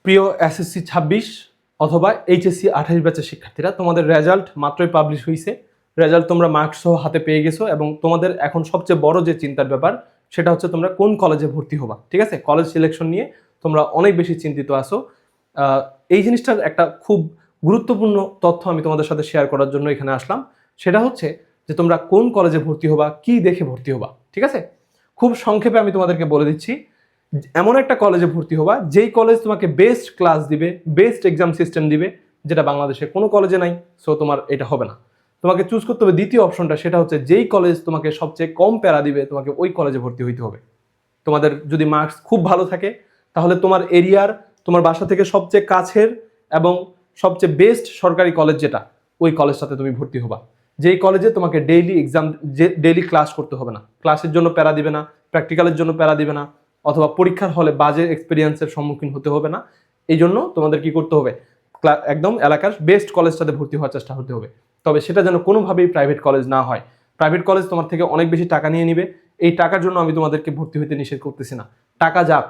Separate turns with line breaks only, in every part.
প্রিয় এসএসসি 26 অথবা এইচএসসি 28 ব্যাচের শিক্ষার্থীরা, তোমাদের রেজাল্ট মাত্রই পাবলিশ হয়েছে। রেজাল্ট তোমরা মার্কস সহ হাতে পেয়ে গেছো এবং তোমাদের এখন সবচেয়ে বড় যে চিন্তার ব্যাপার সেটা হচ্ছে তোমরা কোন কলেজে ভর্তি হবা। ঠিক আছে, কলেজ সিলেকশন নিয়ে তোমরা অনেক বেশি চিন্তিত আছো। এই জিনিসটার একটা খুব গুরুত্বপূর্ণ তথ্য আমি তোমাদের সাথে শেয়ার করার জন্য এখানে আসলাম। সেটা হচ্ছে যে তোমরা কোন কলেজে ভর্তি হবা, কি দেখে ভর্তি হবা। ঠিক আছে, খুব সংক্ষেপে আমি তোমাদেরকে বলে দিচ্ছি। এমন একটা কলেজে ভর্তি হবা যেই কলেজ তোমাকে বেস্ট ক্লাস দিবে, বেস্ট এক্সাম সিস্টেম দিবে, যেটা বাংলাদেশে কোনো কলেজে নাই। সো তোমার এটা হবে না। তোমাকে চুজ করতে হবে দ্বিতীয় অপশনটা, সেটা হচ্ছে যেই কলেজ তোমাকে সবচেয়ে কম প্যারা দিবে তোমাকে ওই কলেজে ভর্তি হইতে হবে। তোমাদের যদি মার্কস খুব ভালো থাকে তাহলে তোমার এরিয়ার, তোমার বাসা থেকে সবচেয়ে কাছের এবং সবচেয়ে বেস্ট সরকারি কলেজ যেটা, ওই কলেজটাতে তুমি ভর্তি হবা। যেই কলেজে তোমাকে ডেইলি এক্সাম, ডেইলি ক্লাস করতে হবে না, ক্লাসের জন্য প্যারা দিবে না, প্র্যাকটিক্যালের জন্য প্যারা দিবে না, অথবা পরীক্ষার হলে বাজে এক্সপিরিয়েন্সের সম্মুখীন হতে হবে না। এই জন্য তোমাদের কি করতে হবে, একদম এলাকার বেস্ট কলেজটাতে ভর্তি হওয়ার চেষ্টা হতে হবে। তবে সেটা যেন কোনোভাবেই প্রাইভেট কলেজ না হয়। প্রাইভেট কলেজ তোমার থেকে অনেক বেশি টাকা নিয়ে নিবে। এই টাকার জন্য আমি তোমাদেরকে ভর্তি হইতে নিষেধ করতেছি না, টাকা যাক,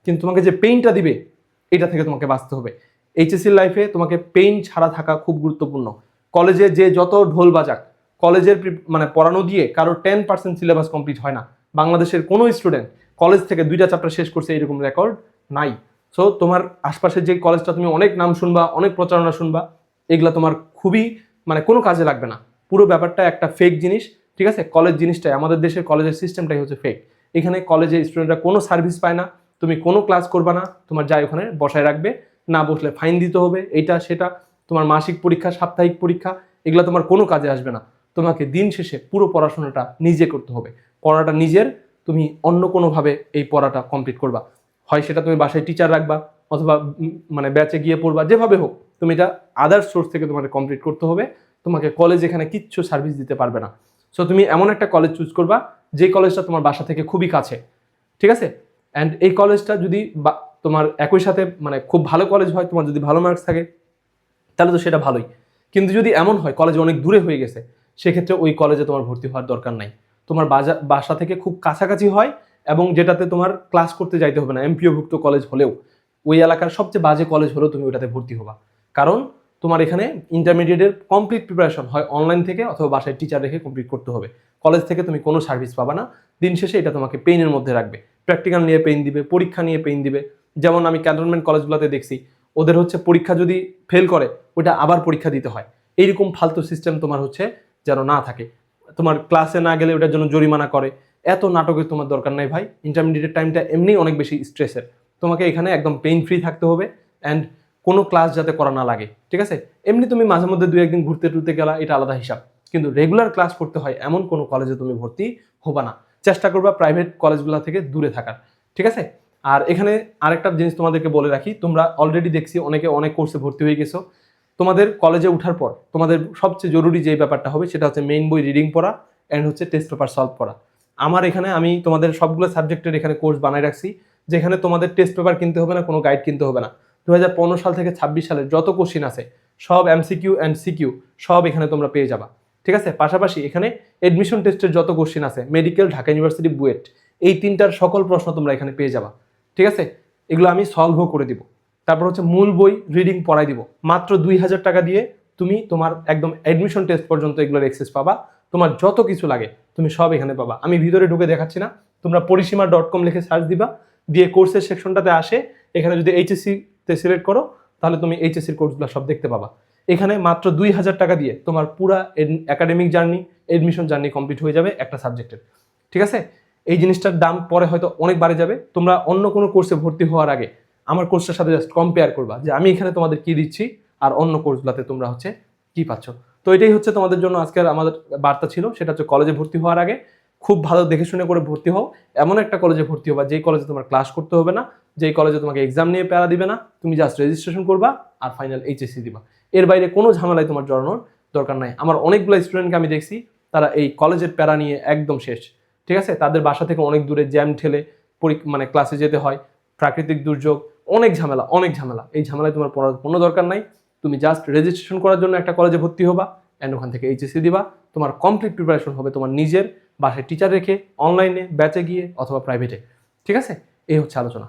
কিন্তু তোমাকে যে পেইনটা দিবে এটা থেকে তোমাকে বাঁচতে হবে। এইচএসসি লাইফে তোমাকে পেইন ছাড়া থাকা খুব গুরুত্বপূর্ণ। কলেজে যে যত ঢোল বাজাক, কলেজের মানে পড়ানো দিয়ে কারো 10% সিলেবাস কমপ্লিট হয় না। বাংলাদেশের কোনো স্টুডেন্ট কলেজ থেকে 2টা চ্যাপ্টার শেষ করছে এরকম রেকর্ড নাই। সো তোমার আশপাশের যে কলেজটা তুমি অনেক নাম শুনবা, অনেক প্রচারণা শুনবা, এগুলা তোমার খুবই মানে কোনো কাজে লাগবে না। পুরো ব্যাপারটা একটা ফেক জিনিস। ঠিক আছে, কলেজ জিনিসটাই, আমাদের দেশের কলেজের সিস্টেমটাই হচ্ছে ফেক। এখানে কলেজে স্টুডেন্টরা কোনো সার্ভিস পায় না, তুমি কোনো ক্লাস করবা না, তোমার যাই ওখানে বসায় রাখবে, না বসলে ফাইন দিতে হবে, এইটা সেটা। তোমার মাসিক পরীক্ষা, সাপ্তাহিক পরীক্ষা, এগুলো তোমার কোনো কাজে আসবে না। তোমাকে দিন শেষে পুরো পড়াশোনাটা নিজে করতে হবে। পড়াটা নিজের, তুমি অন্য কোনোভাবে এই পড়াটা কমপ্লিট করবা। হয় সেটা তুমি বাসায় টিচার রাখবা, অথবা মানে ব্যাচে গিয়ে পড়বা, যেভাবে হোক তুমি এটা আদার সোর্স থেকে তোমাকে কমপ্লিট করতে হবে। তোমাকে কলেজ এখানে কিচ্ছু সার্ভিস দিতে পারবে না। সো তুমি এমন একটা কলেজ চুজ করবা যে কলেজটা তোমার বাসা থেকে খুবই কাছে। ঠিক আছে, অ্যান্ড এই কলেজটা যদি তোমার একই সাথে মানে খুব ভালো কলেজ হয়, তোমার যদি ভালো মার্কস থাকে তাহলে তো সেটা ভালোই। কিন্তু যদি এমন হয় কলেজ অনেক দূরে হয়ে গেছে, সেক্ষেত্রে ওই কলেজে তোমার ভর্তি হওয়ার দরকার নাই। তোমার বাসা থেকে খুব কাছাকাছি হয় এবং যেটাতে তোমার ক্লাস করতে যাইতে হবে না, এমপিওভুক্ত কলেজ হলেও, ওই এলাকার সবচেয়ে বাজে কলেজ হলেও তুমি ওইটাতে ভর্তি হবা। কারণ তোমার এখানে ইন্টারমিডিয়েটের কমপ্লিট প্রিপারেশন হয় অনলাইন থেকে অথবা বাসায় টিচার রেখে কমপ্লিট করতে হবে। কলেজ থেকে তুমি কোনো সার্ভিস পাবা না। দিন শেষে এটা তোমাকে পেইনের মধ্যে রাখবে। প্র্যাকটিক্যাল নিয়ে পেইন দিবে, পরীক্ষা নিয়ে পেইন দিবে। যেমন আমি ক্যান্টনমেন্ট কলেজগুলোতে দেখছি, ওদের হচ্ছে পরীক্ষা যদি ফেল করে ওইটা আবার পরীক্ষা দিতে হয়। এইরকম ফালতু সিস্টেম তোমার হচ্ছে যেন না থাকে। তোমার ক্লাসে না গেলে ওটার জন্য জরিমানা করে। এত নাটকের তোমার দরকার নাই ভাই। ইন্টারমিডিয়েট টাইমটা এমনি অনেক বেশি স্ট্রেসের। তোমাকে এখানে একদম পেইন ফ্রি থাকতে হবে অ্যান্ড কোনো ক্লাস যাতে করা না লাগে। ঠিক আছে, এমনি তুমি মাঝে মধ্যে 2-1 দিন ঘুরতে টুরতে গেলা, এটা আলাদা হিসাব। কিন্তু রেগুলার ক্লাস করতে হয় এমন কোনো কলেজে তুমি ভর্তি হবা না। চেষ্টা করবা প্রাইভেট কলেজগুলো থেকে দূরে থাকার। ঠিক আছে, আর এখানে আরেকটা জিনিস তোমাদেরকে বলে রাখি, তোমরা অলরেডি দেখছি অনেকে অনেক কোর্সে ভর্তি হয়ে গেছো। তোমাদের কলেজে ওঠার পর তোমাদের সবচেয়ে জরুরি যে ব্যাপারটা হবে সেটা হচ্ছে মেইন বই রিডিং পড়া অ্যান্ড হচ্ছে টেস্ট পেপার সলভ করা। আমার এখানে আমি তোমাদের সবগুলো সাবজেক্টের এখানে কোর্স বানাই রাখছি, যেখানে তোমাদের টেস্ট পেপার কিনতে হবে না, কোনো গাইড কিনতে হবে না। 2015 সাল থেকে 26 সালের যত কোশ্চিন আছে সব এমসিকিউ অ্যান্ড সিকিউ সব এখানে তোমরা পেয়ে যাবা। ঠিক আছে, পাশাপাশি এখানে এডমিশন টেস্টের যত কোশ্চিন আছে, মেডিকেল, ঢাকা ইউনিভার্সিটি, বুয়েট, এই 3টার সকল প্রশ্ন তোমরা এখানে পেয়ে যাবা। ঠিক আছে, এগুলো আমি সলভও করে দিব। তারপর হচ্ছে মূল বই রিডিং পড়াই দিব। মাত্র 2000 টাকা দিয়ে তুমি তোমার একদম অ্যাডমিশন টেস্ট পর্যন্ত এগুলোর অ্যাক্সেস পাবা। তোমার যত কিছু লাগে তুমি সব এখানে পাবা। আমি ভিতরে ঢুকে দেখাচ্ছি না, তোমরা পরিসীমা.com লিখে সার্চ দিবা, দিয়ে কোর্সের সেকশনটাতে আসে, এখানে যদি এইচএসসিতে সিলেক্ট করো তাহলে তুমি এইচএসসির কোর্সগুলো সব দেখতে পাবা। এখানে মাত্র 2000 টাকা দিয়ে তোমার পুরা academic journey, admission journey complete হয়ে যাবে একটা সাবজেক্টের। ঠিক আছে, এই জিনিসটার দাম পরে হয়তো অনেক বাড়ে যাবে। তোমরা অন্য কোনো কোর্সে ভর্তি হওয়ার আগে আমার কোর্সটার সাথে জাস্ট কম্পেয়ার করবা যে আমি এখানে তোমাদের কি দিচ্ছি আর অন্য কোর্সগুলোতে তোমরা হচ্ছে কি পাচ্ছ। তো এটাই হচ্ছে তোমাদের জন্য আজকের আমাদের বার্তা ছিল। সেটা হচ্ছে কলেজে ভর্তি হওয়ার আগে খুব ভালো দেখে শুনে করে ভর্তি হও। এমন একটা কলেজে ভর্তি হবা যেই কলেজে তোমার ক্লাস করতে হবে না, যেই কলেজে তোমাকে এক্সাম নিয়ে প্যারা দিবে না, তুমি জাস্ট রেজিস্ট্রেশন করবা আর ফাইনাল এইচএসসি দিবা। এর বাইরে কোনো ঝামেলায় তোমার জড়ানোর দরকার নাই। আমার অনেকগুলো স্টুডেন্টকে আমি দেখছি তারা এই কলেজের প্যারা নিয়ে একদম শেষ। ঠিক আছে, তাদের বাসা থেকে অনেক দূরে, জ্যাম ঠেলে মানে ক্লাসে যেতে হয়, প্রাকৃতিক দুর্যোগ, অনেক ঝামেলা, অনেক ঝামেলা। এই ঝামেলায় তোমার পড়ার কোনো দরকার নাই। তুমি জাস্ট রেজিস্ট্রেশন করার জন্য একটা কলেজে ভর্তি হবা অ্যান্ড ওখান থেকে এইচএসসি দিবা। তোমার কমপ্লিট প্রিপারেশন হবে তোমার নিজের, বাসায় টিচার রেখে, অনলাইনে, ব্যাচে গিয়ে অথবা প্রাইভেটে। ঠিক আছে, এই হচ্ছে আলোচনা।